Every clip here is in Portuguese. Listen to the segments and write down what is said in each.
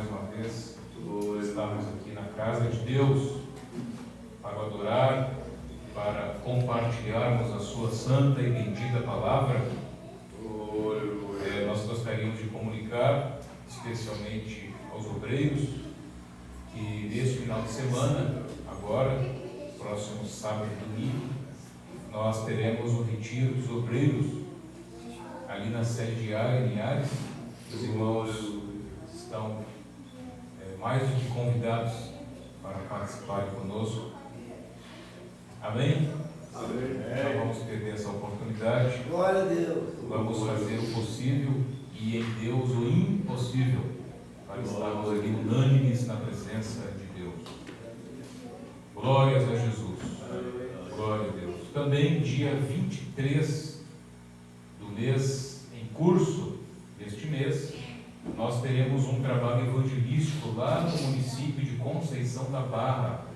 mais uma vez estarmos aqui na casa de Deus para adorar, para compartilharmos a sua santa e bendita palavra. Nós gostaríamos de comunicar, especialmente aos obreiros, que neste final de semana, agora, próximo sábado e domingo, nós teremos o retiro dos obreiros ali na sede diária em Ares. Os irmãos estão mais do que convidados para participarem conosco. Amém? Amém. Não vamos perder essa oportunidade. Glória a Deus. Vamos fazer o possível e em Deus o impossível para estarmos ali unânimes na presença de Deus. Glórias a Jesus. Glória a Deus. Também dia 23 do mês em curso deste mês, nós teremos um trabalho evangelístico lá no município de Conceição da Barra,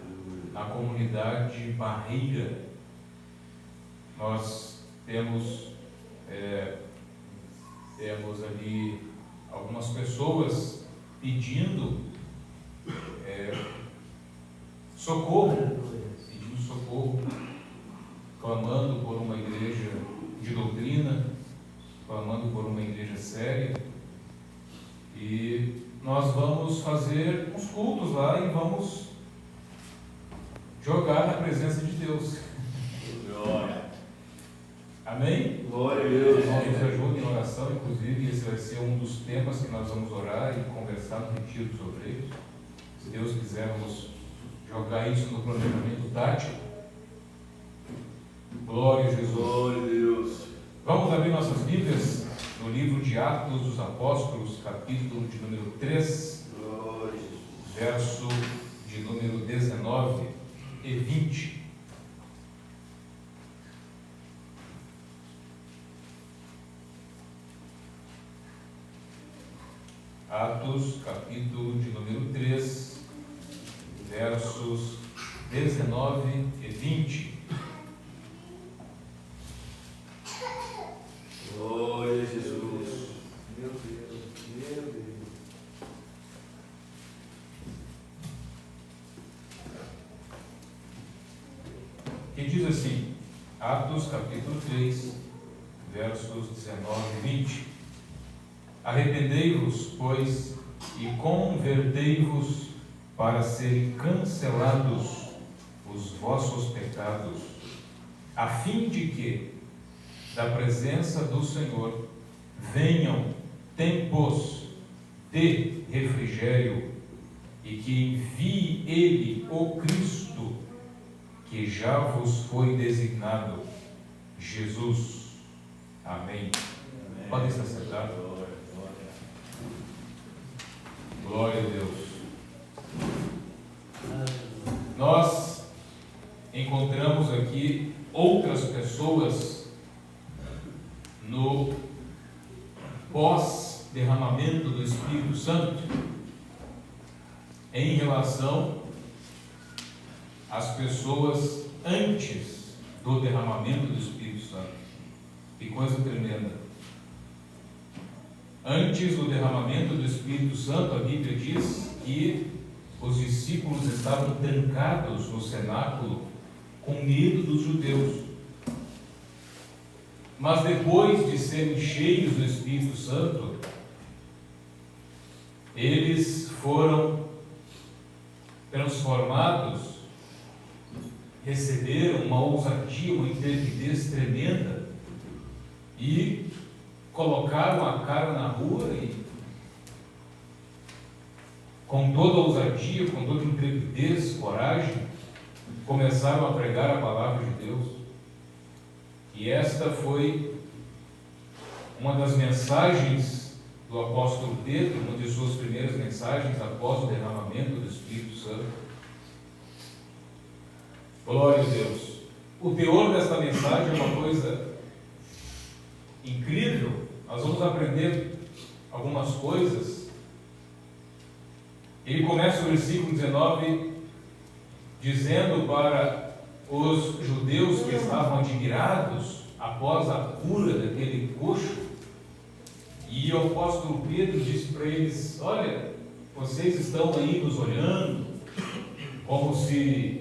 na comunidade Barreira. Nós temos ali algumas pessoas pedindo socorro, clamando por uma igreja de doutrina, clamando por uma igreja séria. E nós vamos fazer uns cultos lá e vamos jogar na presença de Deus. Glória. Amém? Glória a Deus. Nós nos ajudem em oração, inclusive esse vai ser um dos temas que nós vamos orar e conversar no retiro dos obreiros. Se Deus quiser, vamos jogar isso no planejamento tático. Glória a Jesus. Glória a Deus. Vamos abrir nossas Bíblias no livro de Atos dos Apóstolos, capítulo de número 3, Glória a Jesus. verso de número 19 e 20. Atos, capítulo de número 3, versos 19 e 20. Glória a Jesus. Meu Deus, meu Deus. Que diz assim, Atos capítulo 3, versos 19 e 20. Arrependei-vos, pois, e convertei-vos para serem cancelados os vossos pecados, a fim de que, da presença do Senhor, venham tempos de refrigério e que envie Ele o Cristo, que já vos foi designado, Jesus. Amém. Amém. Podem se assentar. Glória a Deus. Nós encontramos aqui outras pessoas no pós-derramamento do Espírito Santo em relação às pessoas antes do derramamento do Espírito Santo. Que coisa tremenda! Antes do derramamento do Espírito Santo, a Bíblia diz que os discípulos estavam trancados no cenáculo com medo dos judeus. Mas depois de serem cheios do Espírito Santo, eles foram transformados, receberam uma ousadia, uma intrepidez tremenda e colocaram a cara na rua e, com toda ousadia, com toda intrepidez, coragem, começaram a pregar a palavra de Deus. E esta foi uma das mensagens do apóstolo Pedro, uma de suas primeiras mensagens após o derramamento do Espírito Santo. Glória a Deus. O teor desta mensagem é uma coisa incrível. Nós vamos aprender algumas coisas. Ele começa o versículo 19 dizendo para os judeus que estavam admirados após a cura daquele coxo, e o apóstolo Pedro disse para eles: olha, vocês estão aí nos olhando como se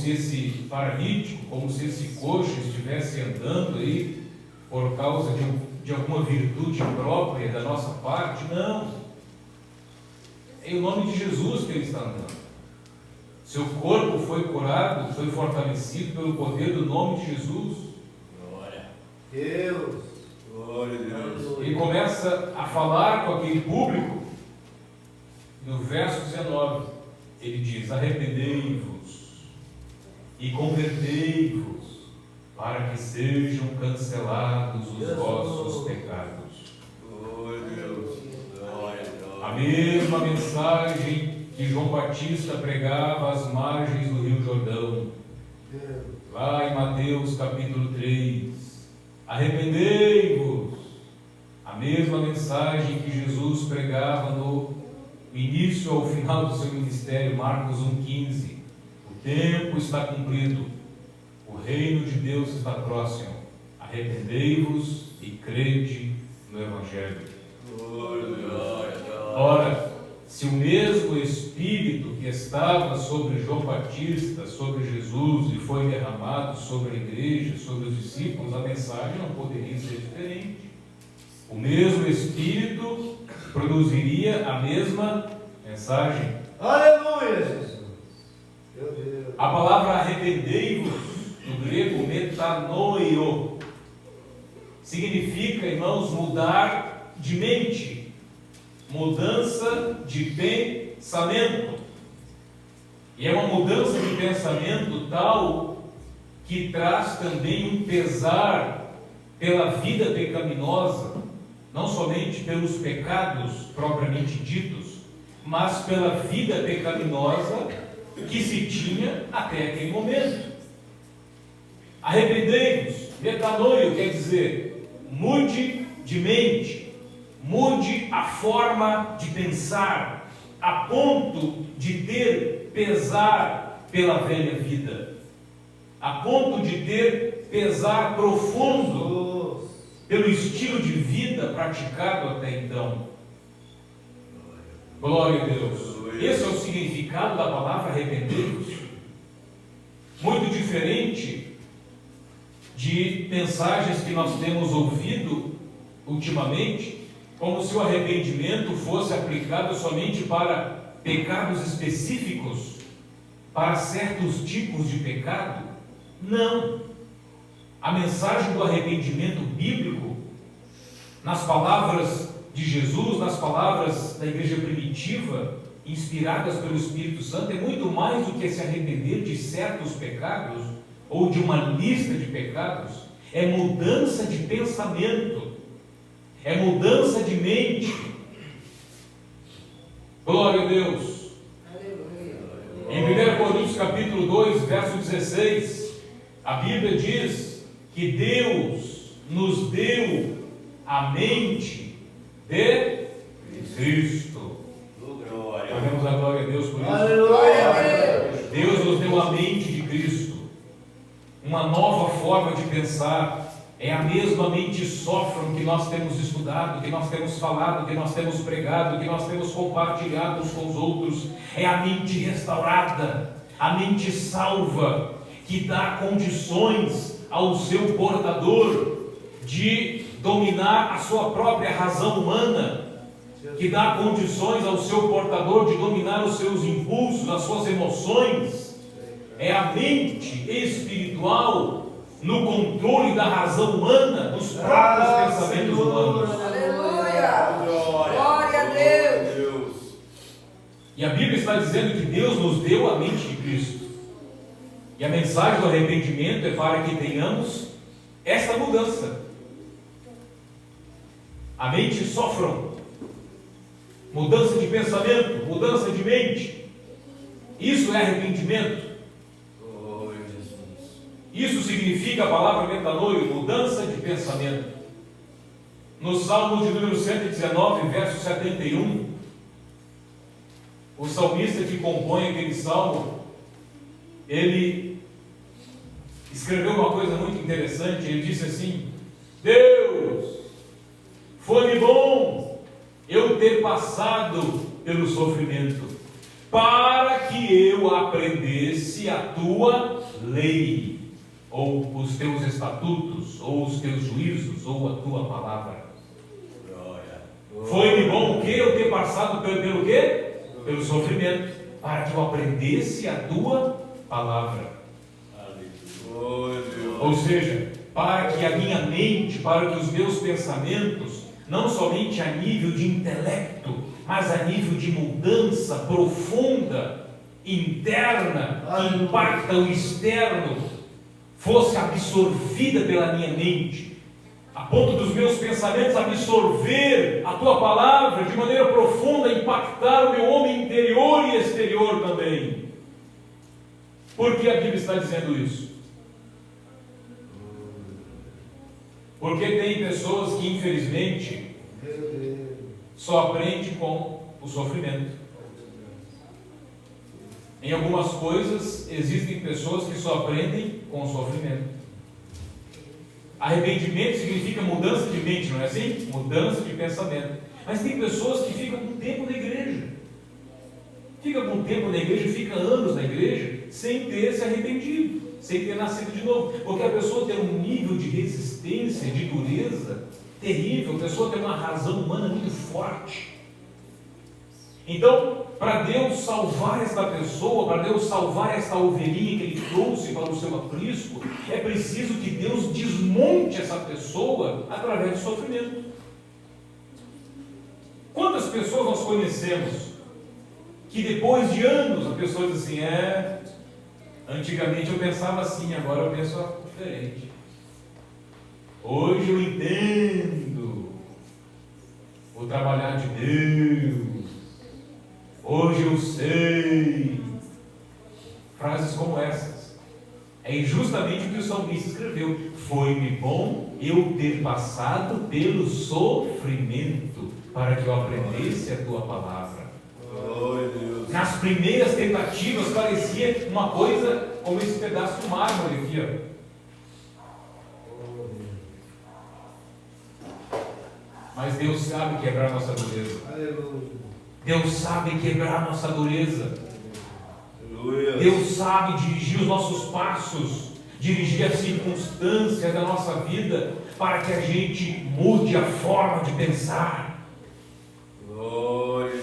esse paralítico, como se esse coxo estivesse andando aí por causa de alguma virtude própria da nossa parte. Não. É em nome de Jesus que ele está andando. Seu corpo foi curado, foi fortalecido pelo poder do nome de Jesus. Glória. Deus. Glória a Deus. Ele começa a falar com aquele público. No verso 19, ele diz: arrependei-vos e convertei-vos, para que sejam cancelados os vossos pecados. Glória a Deus. Glória. A mesma mensagem que João Batista pregava às margens do Rio Jordão, lá em Mateus capítulo 3, arrependei-vos. A mesma mensagem que Jesus pregava no início ao final do seu ministério, Marcos 1,15. O tempo está cumprido, o reino de Deus está próximo, arrependei-vos e crede no Evangelho. Ora, se o mesmo Espírito que estava sobre João Batista, sobre Jesus, e foi derramado sobre a igreja, sobre os discípulos, a mensagem não poderia ser diferente. O mesmo Espírito produziria a mesma mensagem. Aleluia, Jesus. Meu Deus. A palavra arrependei-vos, no grego metanoio, significa, irmãos, mudar de mente, mudança de pensamento. E é uma mudança de pensamento tal que traz também um pesar pela vida pecaminosa, não somente pelos pecados propriamente ditos, mas pela vida pecaminosa que se tinha até aquele momento. Arrependei-vos, metanoio, quer dizer, mude de mente, mude a forma de pensar, a ponto de ter pesar pela velha vida, a ponto de ter pesar profundo pelo estilo de vida praticado até então. Glória a Deus. Esse é o significado da palavra arrependei-vos. Muito diferente de mensagens que nós temos ouvido ultimamente, como se o arrependimento fosse aplicado somente para pecados específicos, para certos tipos de pecado. Não. A mensagem do arrependimento bíblico, nas palavras de Jesus, nas palavras da igreja primitiva, inspiradas pelo Espírito Santo, é muito mais do que se arrepender de certos pecados ou de uma lista de pecados. É mudança de pensamento, é mudança de mente. Glória a Deus. Em 1 Coríntios capítulo 2, verso 16, a Bíblia diz que Deus nos deu a mente de Cristo. Damos a glória a Deus por isso. Aleluia. Deus nos deu a mente de Cristo, uma nova forma de pensar. É a mesma mente sófron que nós temos estudado, que nós temos falado, que nós temos pregado, que nós temos compartilhado uns com os outros. É a mente restaurada, a mente salva, que dá condições ao seu portador de dominar a sua própria razão humana, que dá condições ao seu portador de dominar os seus impulsos, as suas emoções. É a mente espiritual no controle da razão humana, dos próprios pensamentos humanos. Aleluia! Glória a Deus! E a Bíblia está dizendo que Deus nos deu a mente de Cristo. E a mensagem do arrependimento é para que tenhamos esta mudança. A mente sofram. Mudança de pensamento, mudança de mente. Isso é arrependimento. Isso significa a palavra metanoio, mudança de pensamento. No Salmo de número 119, verso 71, o salmista que compõe aquele salmo, ele escreveu uma coisa muito interessante. Ele disse assim: Deus, foi-me bom eu ter passado pelo sofrimento, para que eu aprendesse a tua lei, ou os teus estatutos, ou os teus juízos, ou a tua palavra. Foi-me bom o que? Eu ter passado pelo quê? Pelo sofrimento, para que eu aprendesse a tua palavra. Ou seja, para que a minha mente, para que os meus pensamentos, não somente a nível de intelecto, mas a nível de mudança profunda, interna, que impacta o externo, fosse absorvida pela minha mente, a ponto dos meus pensamentos absorver a tua palavra de maneira profunda, impactar o meu homem interior e exterior também. Por que a Bíblia está dizendo isso? Porque tem pessoas que, infelizmente, só aprendem com o sofrimento. Em algumas coisas, existem pessoas que só aprendem com o sofrimento. Arrependimento significa mudança de mente, não é assim? Mudança de pensamento. Mas tem pessoas que ficam com tempo na igreja. Fica com tempo na igreja, fica anos na igreja, sem ter se arrependido, sem ter nascido de novo. Porque a pessoa tem um nível de resistência, de dureza terrível. A pessoa tem uma razão humana muito forte. Então, para Deus salvar esta pessoa, para Deus salvar esta ovelhinha que Ele trouxe para o seu aprisco, é preciso que Deus desmonte essa pessoa através do sofrimento. Quantas pessoas nós conhecemos que depois de anos a pessoa diz assim: antigamente eu pensava assim, agora eu penso diferente. Hoje eu entendo o trabalhar de Deus. Hoje eu sei. Frases como essas. É justamente o que o salmista escreveu. Foi-me bom eu ter passado pelo sofrimento, para que eu aprendesse a tua palavra. Nas primeiras tentativas parecia uma coisa como esse pedaço de mármore aqui, Mas Deus sabe quebrar nossa dureza. Deus sabe quebrar nossa dureza. Deus sabe dirigir os nossos passos, dirigir as circunstâncias da nossa vida, para que a gente mude a forma de pensar.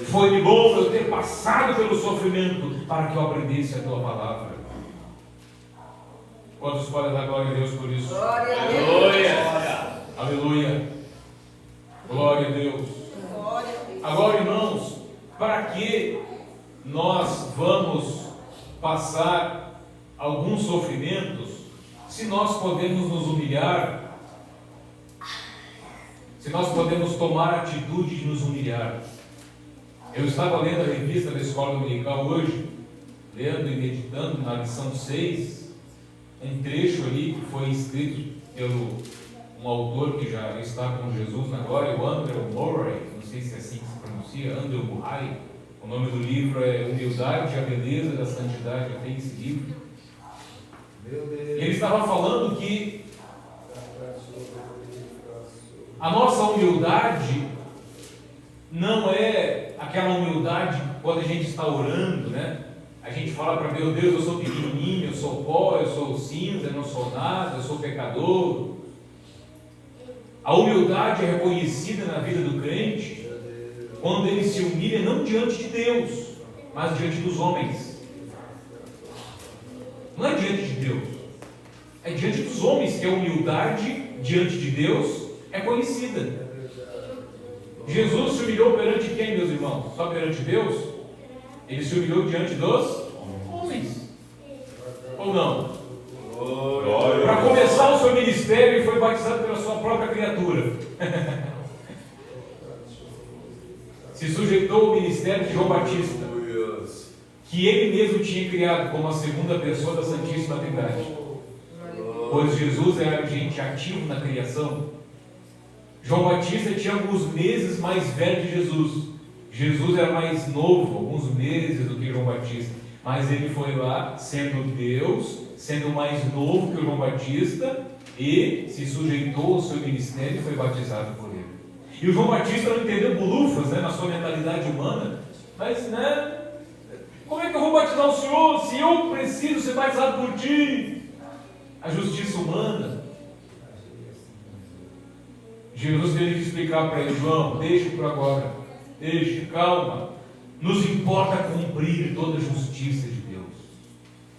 Foi-me bom eu ter passado pelo sofrimento, para que eu aprendesse a tua palavra. Quantos podem dar glória a Deus por isso? Glória a Deus. Aleluia! Aleluia! Glória a Deus! Agora, irmãos, para que nós vamos passar alguns sofrimentos, se nós podemos nos humilhar, se nós podemos tomar a atitude de nos humilhar? Eu estava lendo a revista da Escola Dominical hoje, lendo e meditando na lição 6, um trecho ali que foi escrito pelo um autor que já está com Jesus na glória, o Andrew Murray, não sei se é assim que se pronuncia, Andrew Murray. O nome do livro é Humildade e a Beleza da Santidade. Eu tenho esse livro. Ele estava falando que a nossa humildade não é aquela humildade quando a gente está orando, né? A gente fala para Deus: Deus, eu sou pequenininho, eu sou pó, eu sou cinza, eu não sou nada, eu sou pecador. A humildade é reconhecida na vida do crente quando ele se humilha não diante de Deus, mas diante dos homens. Não é diante de Deus, é diante dos homens que a humildade diante de Deus é conhecida. Jesus se humilhou perante quem, meus irmãos? Só perante Deus? Ele se humilhou diante dos homens, ou não? Para começar o seu ministério, ele foi batizado pela sua própria criatura. Se sujeitou ao ministério de João Batista, que ele mesmo tinha criado como a segunda pessoa da Santíssima Trindade. Pois Jesus era agente ativo na criação. João Batista tinha alguns meses mais velho de Jesus. Jesus era mais novo, alguns meses do que João Batista. Mas ele foi lá, sendo Deus, sendo mais novo que o João Batista, e se sujeitou ao seu ministério e foi batizado por ele. E o João Batista não entendeu bolufas, na sua mentalidade humana. Mas, né? Como é que eu vou batizar o Senhor se eu preciso ser batizado por ti? A justiça humana. Jesus teve que explicar para ele: João, deixa por agora, deixa, calma. Nos importa cumprir toda a justiça de Deus.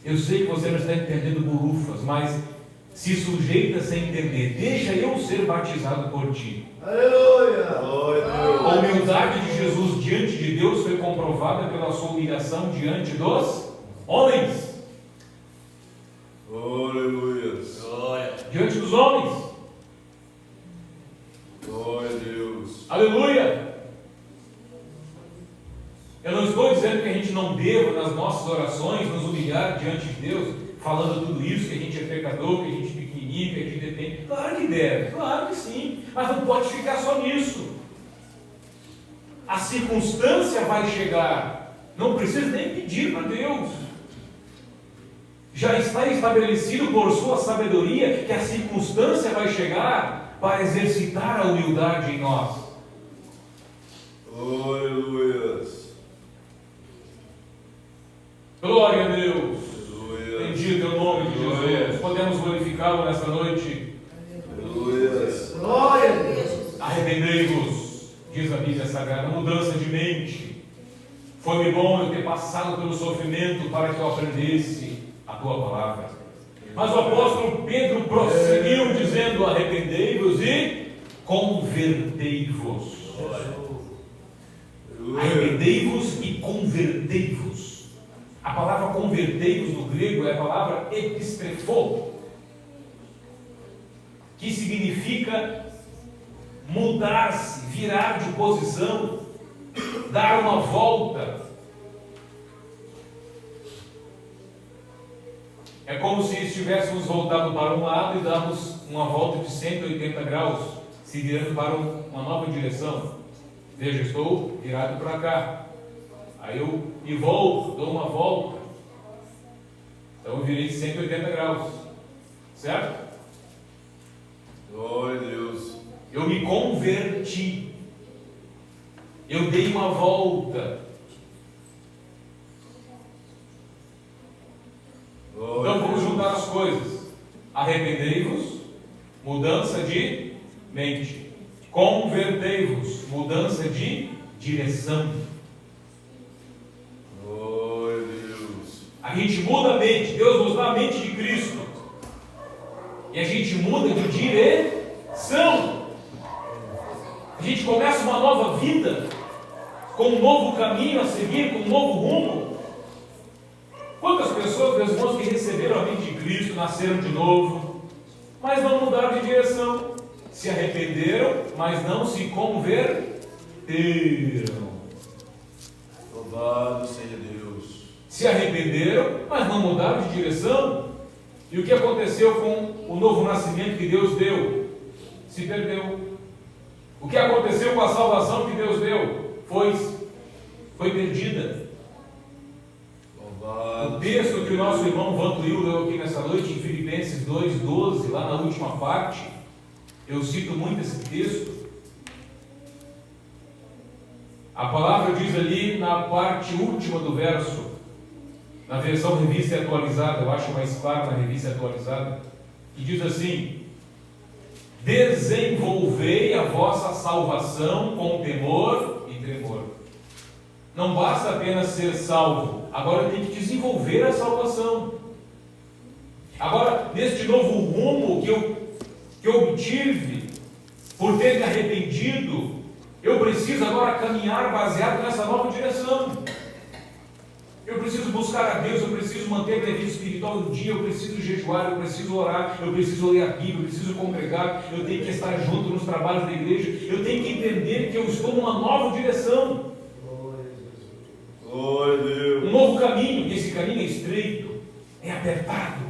Eu sei que você não está entendendo burufas, mas se sujeita-se a entender. Deixa eu ser batizado por ti. Aleluia! A humildade de Jesus diante de Deus foi comprovada pela sua humilhação diante dos homens. Aleluia! Diante dos homens. Glória a Deus! Aleluia! Eu não estou dizendo que a gente não deva, nas nossas orações, nos humilhar diante de Deus, falando tudo isso, que a gente é pecador, que a gente é pequenininho, que a gente depende. Claro que deve, claro que sim, mas não pode ficar só nisso. A circunstância vai chegar, não precisa nem pedir para Deus. Já está estabelecido por sua sabedoria que a circunstância vai chegar para exercitar a humildade em nós. Aleluia! Glória a Deus! Bendito é o nome de Jesus. Podemos glorificá-lo nesta noite. Aleluia! Glória a Deus. Arrependei-vos, diz a Bíblia Sagrada, mudança de mente. Foi-me bom eu ter passado pelo sofrimento para que eu aprendesse a tua palavra. Mas o apóstolo Pedro prosseguiu dizendo: arrependei-vos e convertei-vos. Arrependei-vos e convertei-vos. A palavra convertei-vos no grego é a palavra epistrefo, que significa mudar-se, virar de posição, dar uma volta. É como se estivéssemos voltado para um lado e damos uma volta de 180 graus, se virando para uma nova direção. Veja, estou virado para cá. Aí eu me volto, dou uma volta. Então eu virei de 180 graus. Certo? Glória a Deus! Eu me converti. Eu dei uma volta. Então vamos juntar as coisas. Arrependei-vos, mudança de mente. Convertei-vos, mudança de direção. Glória a Deus! A gente muda a mente. Deus nos dá a mente de Cristo. E a gente muda de direção. A gente começa uma nova vida, com um novo caminho a seguir, com um novo rumo. Quantas pessoas, meus irmãos, que receberam a mente de Cristo, nasceram de novo, mas não mudaram de direção, se arrependeram, mas não se converteram. Louvado seja Deus! Se arrependeram, mas não mudaram de direção. E o que aconteceu com o novo nascimento que Deus deu? Se perdeu. O que aconteceu com a salvação que Deus deu? Foi perdida. O texto que o nosso irmão Vantuil leu aqui nessa noite, em Filipenses 2:12, lá na última parte, eu cito muito esse texto. A palavra diz ali na parte última do verso, na versão revista e atualizada, eu acho mais claro na revista atualizada, que diz assim: desenvolvei a vossa salvação com temor e tremor. Não basta apenas ser salvo, agora tem que desenvolver a salvação. Agora, neste novo rumo que eu obtive, por ter me arrependido, eu preciso agora caminhar baseado nessa nova direção. Eu preciso buscar a Deus, eu preciso manter a minha vida espiritual em dia, eu preciso jejuar, eu preciso orar, eu preciso ler a Bíblia, eu preciso congregar, eu tenho que estar junto nos trabalhos da igreja, eu tenho que entender que eu estou numa nova direção. Glória a Deus! Um novo caminho, e esse caminho é estreito, é apertado,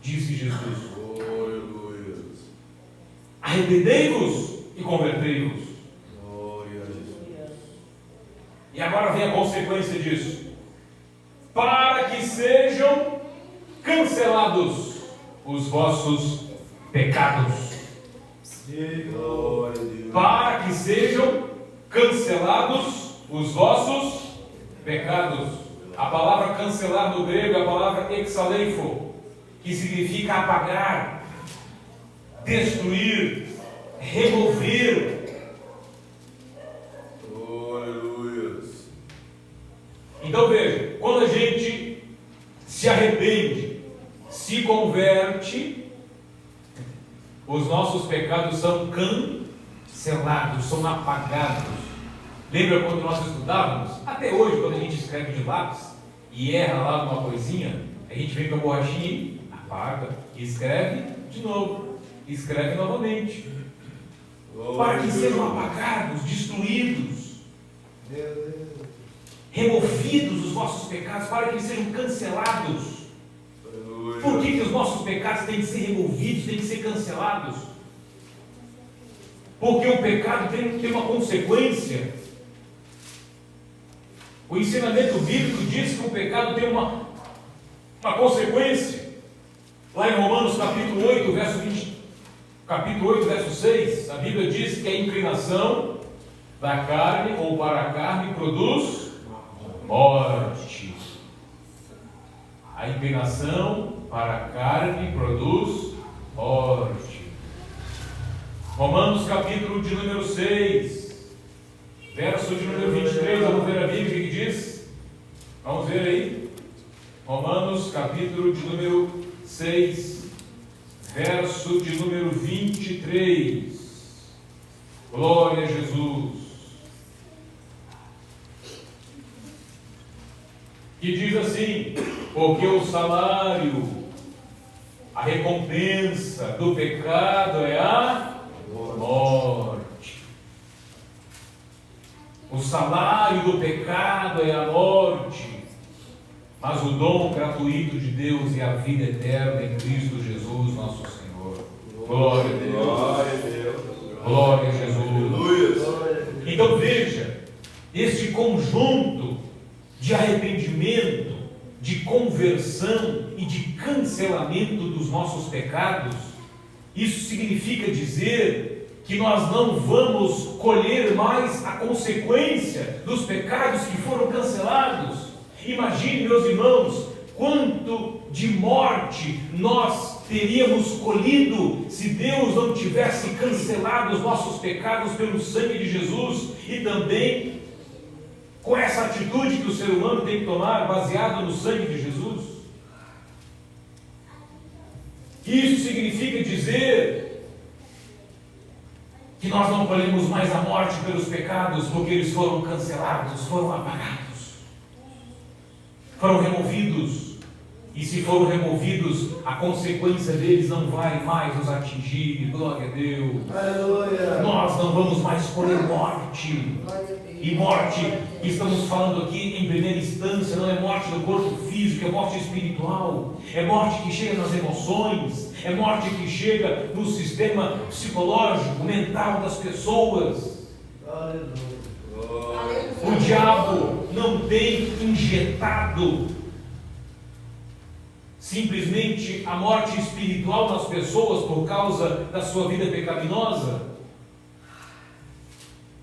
disse Jesus. Glória a Deus! Arrependei-vos e convertei-vos. Glória a Jesus! E agora vem a consequência disso: para que sejam cancelados os vossos pecados. Glória a Deus! Para que sejam cancelados os vossos pecados. A palavra cancelar no grego é a palavra exaleifo, que significa apagar, destruir, remover. Oh, aleluia. Então veja, quando a gente se arrepende, se converte, os nossos pecados são cancelados, são apagados. Lembra quando nós estudávamos? Até hoje, quando a gente escreve de lápis e erra lá numa coisinha, a gente vem com a borrachinha e apaga, e escreve de novo, escreve novamente, para que sejam apagados, destruídos, removidos os vossos pecados, para que eles sejam cancelados. Por que os nossos pecados têm que ser removidos, têm que ser cancelados? Porque o pecado tem uma consequência. O ensinamento bíblico diz que o pecado tem uma consequência. Lá em Romanos capítulo 8, verso 6, a Bíblia diz que a inclinação da carne ou para a carne produz morte. A inclinação para a carne produz morte. Romanos capítulo de número 6, verso de número 23, vamos ver a Bíblia o que diz? Vamos ver aí. Romanos capítulo de número 6, verso de número 23. Glória a Jesus. Que diz assim: porque o salário, a recompensa do pecado é a morte. O salário do pecado é a morte, mas o dom gratuito de Deus é a vida eterna em Cristo Jesus, nosso Senhor. Glória a Deus. Glória a Deus. Glória a Jesus. Então veja, este conjunto de arrependimento, de conversão e de cancelamento dos nossos pecados, isso significa dizer que nós não vamos colher mais a consequência dos pecados que foram cancelados. Imagine, meus irmãos, quanto de morte nós teríamos colhido se Deus não tivesse cancelado os nossos pecados pelo sangue de Jesus, e também com essa atitude que o ser humano tem que tomar, baseado no sangue de Jesus. Isso significa dizer que nós não colhemos mais a morte pelos pecados, porque eles foram cancelados, foram apagados, foram removidos. E se foram removidos, a consequência deles não vai mais nos atingir. Glória a Deus. Aleluia. Nós não vamos mais colher morte. E morte, que estamos falando aqui em primeira instância, não é morte do corpo físico, é morte espiritual, é morte que chega nas emoções, é morte que chega no sistema psicológico, mental das pessoas. O diabo não tem injetado simplesmente a morte espiritual nas pessoas por causa da sua vida pecaminosa,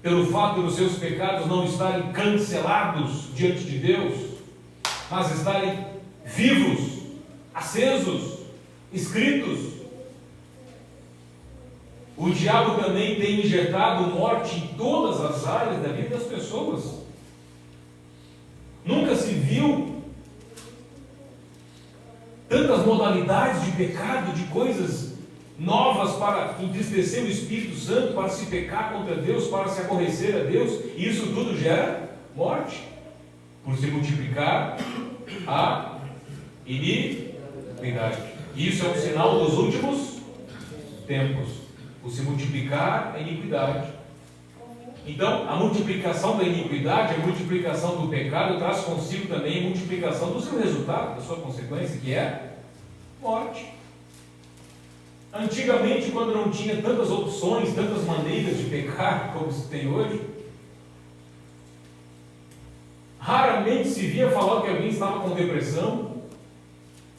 pelo fato dos seus pecados não estarem cancelados diante de Deus, mas estarem vivos, acesos, escritos. O diabo também tem injetado morte em todas as áreas da vida das pessoas. Nunca se viu tantas modalidades de pecado, de coisas novas para entristecer o Espírito Santo, para se pecar contra Deus, para se aborrecer a Deus, e isso tudo gera morte, por se multiplicar a iniquidade. Isso é um sinal dos últimos tempos, por se multiplicar a iniquidade. Então, a multiplicação da iniquidade, a multiplicação do pecado, traz consigo também a multiplicação do seu resultado, da sua consequência, que é morte. Antigamente, quando não tinha tantas opções, tantas maneiras de pecar como se tem hoje, raramente se via falar que alguém estava com depressão,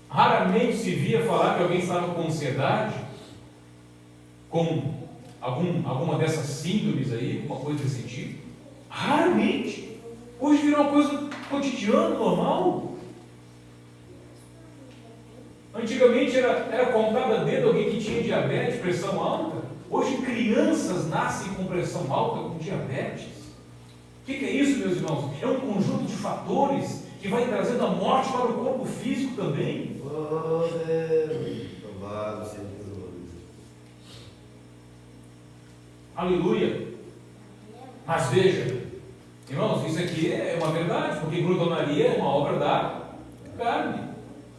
raramente se via falar que alguém estava com ansiedade, com alguma dessas síndromes aí, alguma coisa desse tipo. Raramente. Hoje virou uma coisa cotidiana, normal. Antigamente era contado a dedo alguém que tinha diabetes, pressão alta. Hoje crianças nascem com pressão alta, com diabetes. O que é isso, meus irmãos? É um conjunto de fatores que vai trazendo a morte para o corpo físico também. Oh, Deus. Louvado seja Jesus. Aleluia. Mas veja, irmãos, isso aqui é uma verdade, porque glutonaria é uma obra da carne.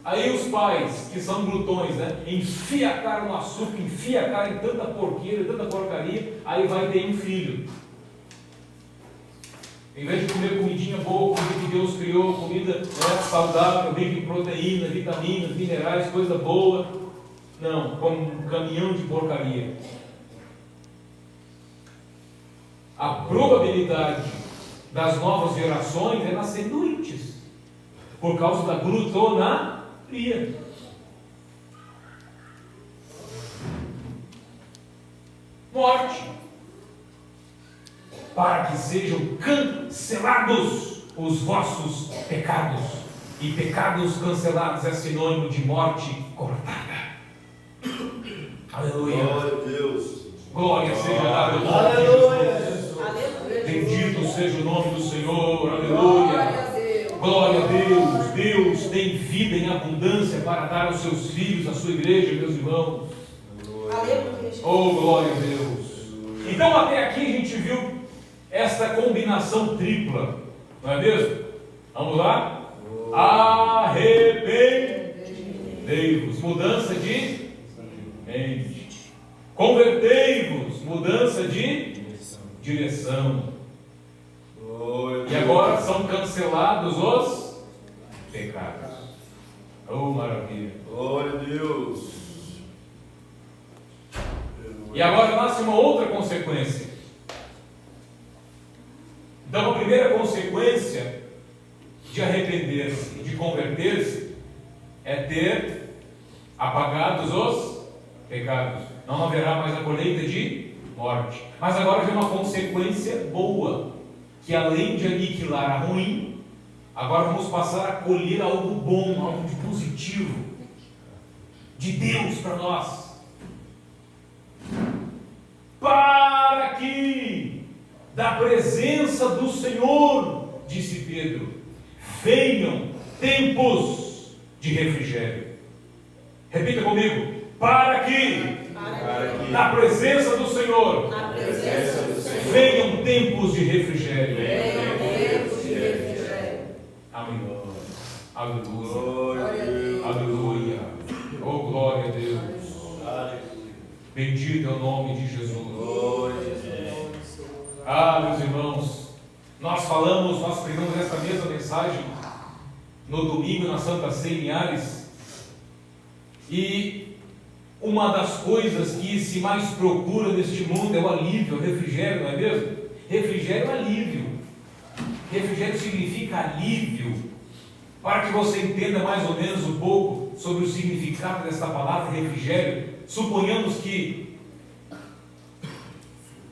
Aí os pais, que são glutões, né, enfia a cara no açúcar, enfia a cara em tanta porqueira, tanta porcaria, aí vai ter um filho. Em vez de comer comidinha boa, comida que Deus criou, comida saudável, rica em proteína, vitaminas, minerais, coisa boa, não, como um caminhão de porcaria. A probabilidade das novas gerações é nascer doentes, por causa da glutonaria. Morte, para que sejam cancelados os vossos pecados. E pecados cancelados é sinônimo de morte cortada. Aleluia. Glória a Deus. Glória seja dada ao nome de Jesus. Bendito seja o nome do Senhor. Aleluia. Glória a Deus. Deus tem vida em abundância para dar aos seus filhos, à sua igreja, meus irmãos. Oh, glória a Deus. Então até aqui a gente viu esta combinação tripla, não é mesmo? Vamos lá? Arrependei-vos, mudança de mente. Convertei-vos, mudança de direção. E agora são cancelados os pecados. Oh, maravilha. Glória a Deus. E agora nasce uma outra consequência. Então, a primeira consequência de arrepender-se e de converter-se é ter apagados os pecados. Não haverá mais a colheita de morte. Mas agora vem uma consequência boa, que além de aniquilar a ruim, agora vamos passar a colher algo bom, algo de positivo, de Deus para nós. Para que da presença do Senhor, disse Pedro, venham tempos de refrigério. Repita comigo. Para que na presença do Senhor, venham tempos de refrigério. Amém. Aleluia. Aleluia. Oh, glória a Deus. Bendito é o nome de Jesus. Meus irmãos, nós pregamos essa mesma mensagem no domingo na Santa Ceia em Ares. E uma das coisas que se mais procura neste mundo é o alívio, o refrigério, não é mesmo? Refrigério é alívio. Refrigério significa alívio. Para que você entenda mais ou menos um pouco sobre o significado desta palavra refrigério, suponhamos que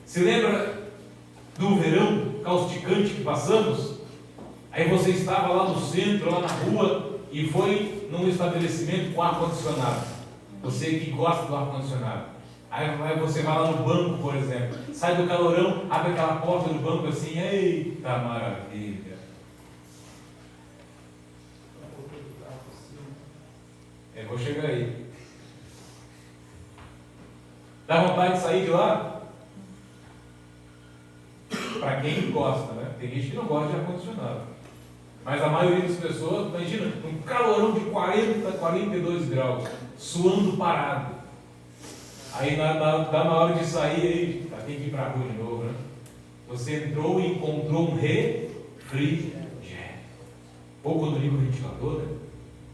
se lembra do verão causticante que passamos? Aí você estava lá no centro, lá na rua, e foi num estabelecimento com ar-condicionado. Você que gosta do ar-condicionado. Aí você vai lá no banco, por exemplo, sai do calorão, abre aquela porta do banco assim, eita maravilha. Eu vou chegar aí. Dá vontade de sair de lá? Para quem gosta, né? Tem gente que não gosta de ar-condicionado. Mas a maioria das pessoas, imagina, um calorão de 40, 42 graus, suando parado. Aí dá na hora de sair, aí tem que ir para a rua de novo, né? Você entrou e encontrou um refrigério. Ou quando liga o ventilador, né?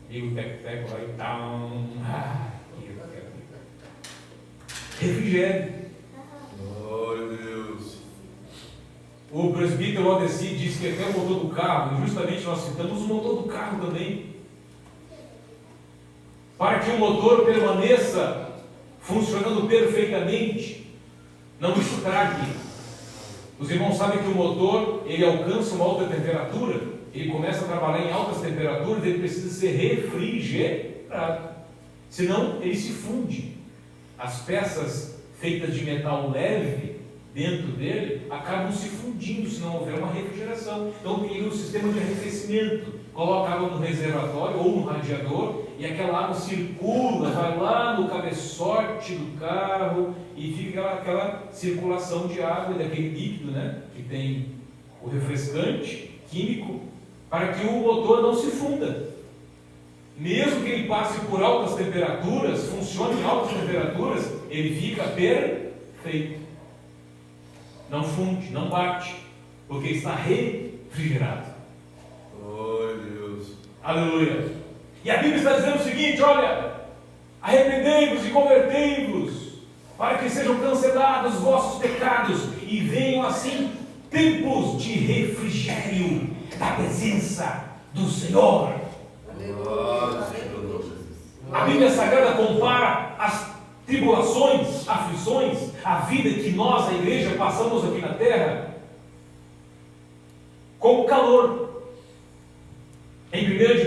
Liga o teco-teco lá e tá. Refrigério. Glória a Deus. O presbítero Aldeci disse que até o motor do carro, e justamente nós citamos o motor do carro também, para que o motor permaneça funcionando perfeitamente, não estrague Os irmãos sabem que o motor, ele alcança uma alta temperatura, ele começa a trabalhar em altas temperaturas, ele precisa ser refrigerado, senão ele se funde. As peças feitas de metal leve dentro dele acabam se fundindo se não houver uma refrigeração. Então tem o sistema de arrefecimento, coloca água no reservatório ou no radiador e aquela água circula, vai lá no cabeçote do carro e fica aquela circulação de água e daquele líquido, né, que tem o refrescante químico, para que o motor não se funda. Mesmo que ele passe por altas temperaturas, funcione em altas temperaturas, ele fica perfeito. Não funde, não bate, porque está refrigerado. Glória a Deus. Aleluia. E a Bíblia está dizendo o seguinte: olha, arrependei-vos e convertei-vos, para que sejam cancelados os vossos pecados e venham assim tempos de refrigério da presença do Senhor. A Bíblia Sagrada compara as tribulações, aflições, a vida que nós, a igreja, passamos aqui na terra, com o calor. Em 1